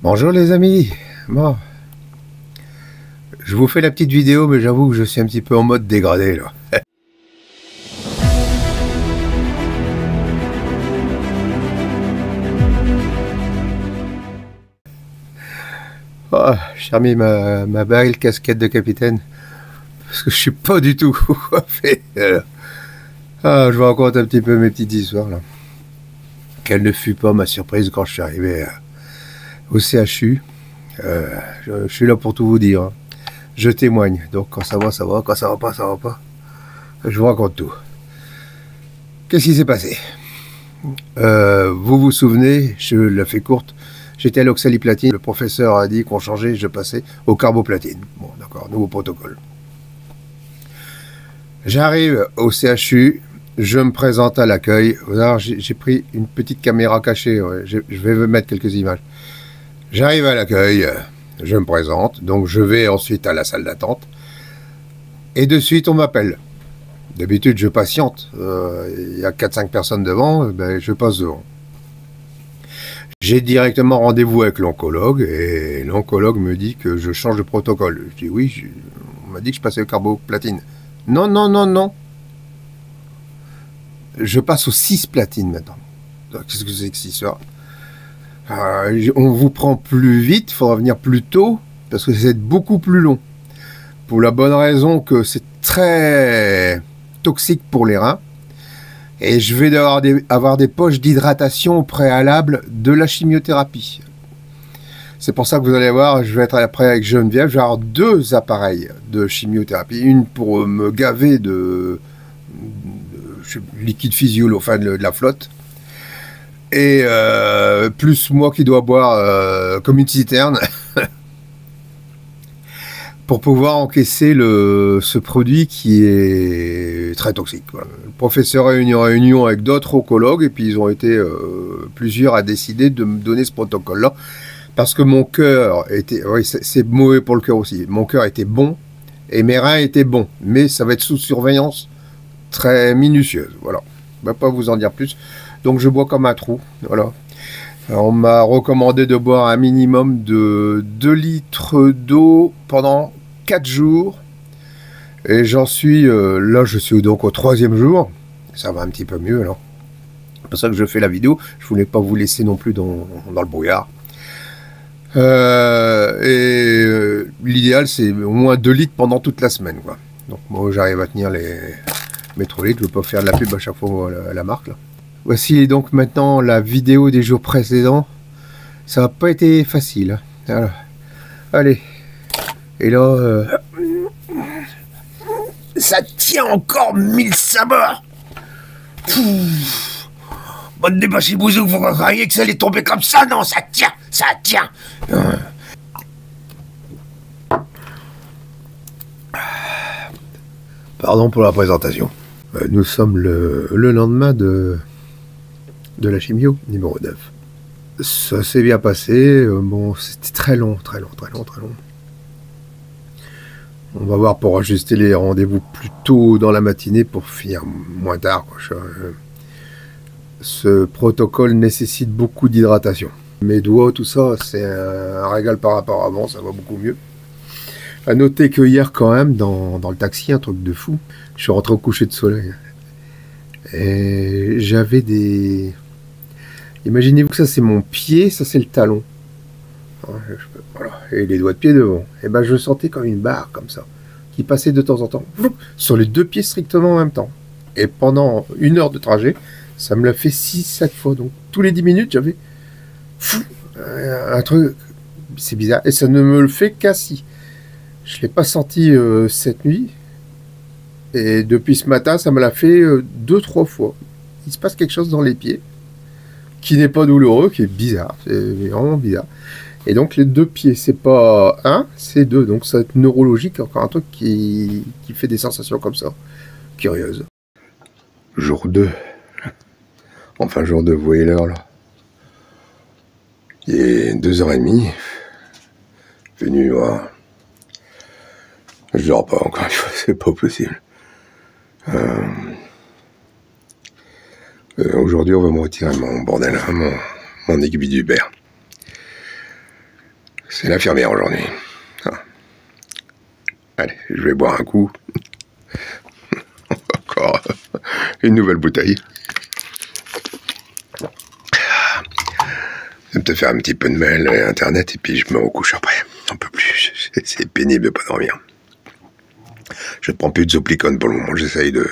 Bonjour les amis. Bon, je vous fais la petite vidéo, mais j'avoue que je suis un petit peu en mode dégradé là. Oh, j'ai remis ma belle casquette de capitaine parce que je suis pas du tout coiffé. Je vous raconte un petit peu mes petites histoires là. Quelle ne fut pas ma surprise quand je suis arrivé au CHU. Je suis là pour tout vous dire, hein. Je témoigne. Donc quand ça va, ça va. Quand ça va pas, ça va pas. Je vous raconte tout. Qu'est-ce qui s'est passé? Vous vous souvenez, je la fais courte, j'étais à l'oxaliplatine, le professeur a dit qu'on changeait, je passais au carboplatine. Bon, d'accord, nouveau protocole. J'arrive au CHU, je me présente à l'accueil. J'ai pris une petite caméra cachée, ouais, je vais vous mettre quelques images. J'arrive à l'accueil, je me présente, donc je vais ensuite à la salle d'attente, et de suite on m'appelle. D'habitude je patiente, il y a 4-5 personnes devant, ben, je passe devant. J'ai directement rendez-vous avec l'oncologue, et l'oncologue me dit que je change de protocole. Je dis oui, on m'a dit que je passais au carboplatine. Non, non, non, non. Je passe au 6 platine maintenant. Qu'est-ce que c'est que cette histoire? On vous prend plus vite, il faudra venir plus tôt, parce que c'est beaucoup plus long. Pour la bonne raison que c'est très toxique pour les reins. Et je vais avoir des poches d'hydratation au préalable de la chimiothérapie. C'est pour ça que vous allez voir, je vais être après avec Geneviève, je vais avoir 2 appareils de chimiothérapie. Une pour me gaver de liquide physiologique, enfin de la flotte. Et plus moi qui dois boire comme une citerne pour pouvoir encaisser ce produit qui est très toxique. Voilà. Le professeur a eu une réunion avec d'autres oncologues et puis ils ont été plusieurs à décider de me donner ce protocole-là parce que mon cœur était... Oui, c'est mauvais pour le cœur aussi. Mon cœur était bon et mes reins étaient bons, mais ça va être sous surveillance très minutieuse. Voilà. Je ne vais pas vous en dire plus. Donc je bois comme un trou. Voilà. On m'a recommandé de boire un minimum de 2 litres d'eau pendant 4 jours. Et j'en suis... là, je suis donc au 3e jour. Ça va un petit peu mieux, alors. C'est pour ça que je fais la vidéo. Je voulais pas vous laisser non plus dans le brouillard. L'idéal, c'est au moins 2 litres pendant toute la semaine, quoi. Donc moi, j'arrive à tenir les métrolitres. Je ne veux pas faire de la pub à chaque fois à la marque, là. Voici donc maintenant la vidéo des jours précédents. Ça n'a pas été facile. Voilà. Allez. Et là... ça tient encore 1000 sabords. Bonne débâchée-bouzou, vous croyez que ça allait tomber comme ça? Non, ça tient. Ça tient. Pardon pour la présentation. Nous sommes le lendemain de la chimio, numéro 9. Ça s'est bien passé. Bon, c'était très long. On va voir pour ajuster les rendez-vous plus tôt dans la matinée pour finir moins tard, quoi. Ce protocole nécessite beaucoup d'hydratation. Mes doigts, tout ça, c'est un régal par rapport à avant, ça va beaucoup mieux. À noter que hier, quand même, dans le taxi, un truc de fou, je suis rentré au coucher de soleil. Et j'avais des... Imaginez-vous que ça, c'est mon pied, ça, c'est le talon. Voilà. Et les doigts de pied devant. Et ben, je sentais comme une barre, comme ça, qui passait de temps en temps, sur les 2 pieds strictement en même temps. Et pendant 1 heure de trajet, ça me l'a fait 6-7 fois. Donc, tous les 10 minutes, j'avais un truc... C'est bizarre. Et ça ne me le fait qu'assis. Je ne l'ai pas senti cette nuit. Et depuis ce matin, ça me l'a fait 2-3 fois. Il se passe quelque chose dans les pieds qui n'est pas douloureux, qui est bizarre. C'est vraiment bizarre. Et donc les 2 pieds, c'est pas 1, c'est 2. Donc ça va être neurologique, encore un truc qui fait des sensations comme ça. Curieuses. Jour 2. Enfin, jour 2, vous voyez l'heure là. Il est 2h30. Venu voir. Je dors pas encore une fois, c'est pas possible. Aujourd'hui, on va me retirer mon bordel, mon aiguille d'Hubert. C'est l'infirmière aujourd'hui. Ah. Allez, je vais boire un coup. Encore une nouvelle bouteille. Je vais peut-être faire un petit peu de mail et internet et puis je me recouche après. On peut plus. C'est pénible de pas dormir. Je ne prends plus de Zoplicon pour le moment. J'essaye de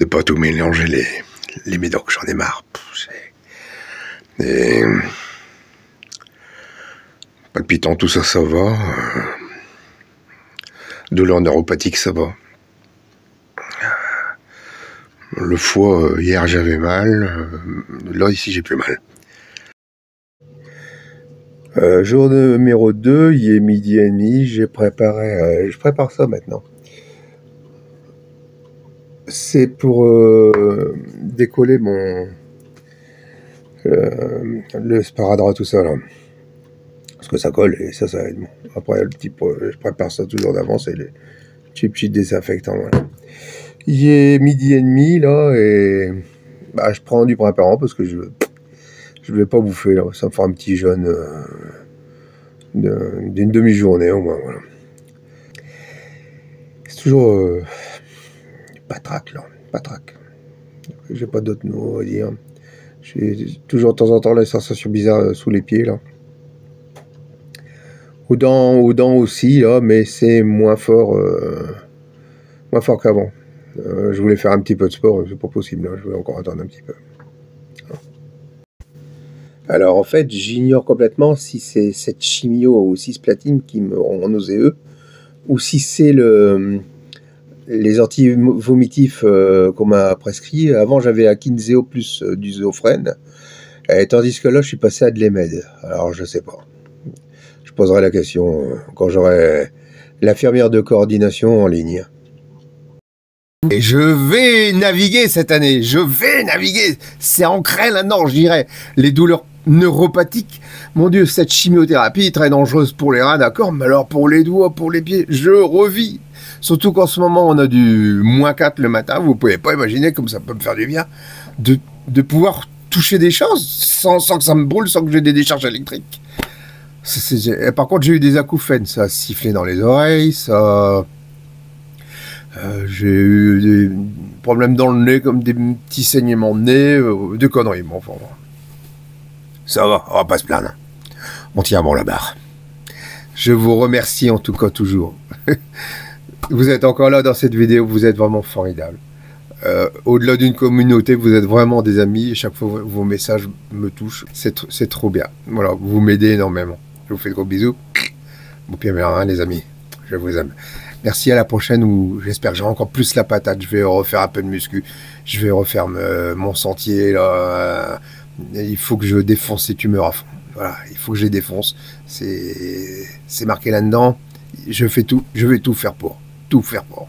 pas tout mélanger les médocs. J'en ai marre. Et palpitant, tout ça, ça va. Douleur neuropathique, ça va. Le foie, hier j'avais mal. Là, ici, j'ai plus mal. Jour numéro 2, il est 12h30, je prépare ça maintenant. C'est pour décoller le sparadrap, tout ça là. Parce que ça colle et ça aide. Bon. Après, je prépare ça toujours d'avance et les petits désinfectants. Voilà. Il est 12h30 là et je prends du préparant parce que je vais pas bouffer là, ça me fera un petit jeûne d'une demi-journée au moins, voilà. C'est toujours patraque là, patraque. J'ai pas d'autres mots à dire. J'ai toujours de temps en temps la sensation bizarre sous les pieds là. Aux dents aussi là, mais c'est moins fort qu'avant. Je voulais faire un petit peu de sport, c'est pas possible là, je vais encore attendre un petit peu. Alors en fait, j'ignore complètement si c'est cette chimio ou cisplatine qui me rend nauséeux, ou si c'est les anti-vomitifs qu'on m'a prescrit. Avant, j'avais Akinzeo plus du Zofren, tandis que là, je suis passé à de l'Emed. Alors je sais pas. Je poserai la question quand j'aurai l'infirmière de coordination en ligne. Et je vais naviguer cette année, c'est ancré là-dedans, je dirais. Les douleurs neuropathiques, mon Dieu, cette chimiothérapie est très dangereuse pour les reins, d'accord, mais alors pour les doigts, pour les pieds, je revis. Surtout qu'en ce moment, on a du -4 le matin, vous pouvez pas imaginer comme ça peut me faire du bien, de pouvoir toucher des choses sans que ça me brûle, sans que j'ai des décharges électriques. Par contre, j'ai eu des acouphènes, ça a sifflé dans les oreilles, ça... j'ai eu des problèmes dans le nez, comme des petits saignements de nez, des conneries, bon, enfin, ça va, on va pas se plaindre. On tient bon la barre. Je vous remercie en tout cas toujours. Vous êtes encore là dans cette vidéo, vous êtes vraiment formidable. Au-delà d'une communauté, vous êtes vraiment des amis, et chaque fois vos messages me touchent, c'est trop bien. Voilà, vous m'aidez énormément. Je vous fais de gros bisous. Bon pied hein, les amis, je vous aime. Merci, à la prochaine où j'espère que j'aurai encore plus la patate. Je vais refaire un peu de muscu. Je vais refaire mon sentier. Là. Il faut que je défonce ces tumeurs à fond. Voilà, il faut que je les défonce. C'est marqué là-dedans. Je fais tout. Je vais tout faire pour. Tout faire pour.